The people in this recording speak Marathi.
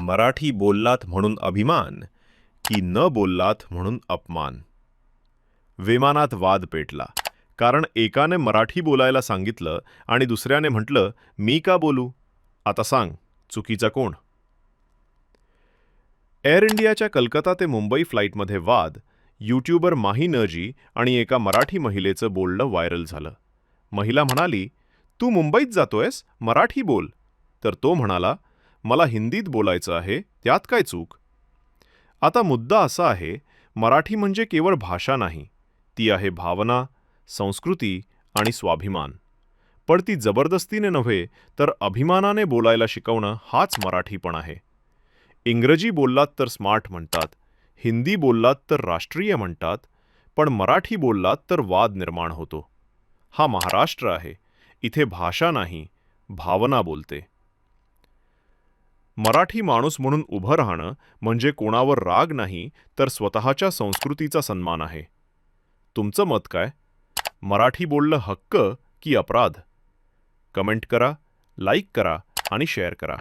मराठी बोललात म्हणून अभिमान की न बोललात म्हणून अपमान. विमानात वाद पेटला, कारण एकाने मराठी बोलायला सांगितलं आणि दुसऱ्याने म्हटलं मी का बोलू. आता सांग, चुकीचा कोण? एअर इंडियाच्या कलकत्ता ते मुंबई फ्लाईटमध्ये वाद, यूट्यूबर माही नजी आणि एका मराठी महिलेचं बोलणं व्हायरल झालं. महिला म्हणाली, तू मुंबईत जातोयस, मराठी बोल. तर तो म्हणाला, मला हिंदीत बोलायचं आहे, त्यात काय चूक? आता मुद्दा असा आहे, मराठी म्हणजे केवळ भाषा नाही, ती आहे भावना, संस्कृती आणि स्वाभिमान. पण ती जबरदस्तीने नव्हे, तर अभिमानाने बोलायला शिकवणं हाच मराठीपण आहे. इंग्रजी बोललात तर स्मार्ट म्हणतात, हिंदी बोललात तर राष्ट्रीय म्हणतात, पण मराठी बोललात तर वाद निर्माण होतो. हा महाराष्ट्र आहे, इथे भाषा नाही, भावना बोलते. मराठी माणूस म्हणून उभं राहणं म्हणजे कोणावर राग नाही, तर स्वतःच्या संस्कृतीचा सन्मान आहे. तुमचं मत काय? मराठी बोलणं हक्क की अपराध? कमेंट करा, लाईक करा आणि शेअर करा.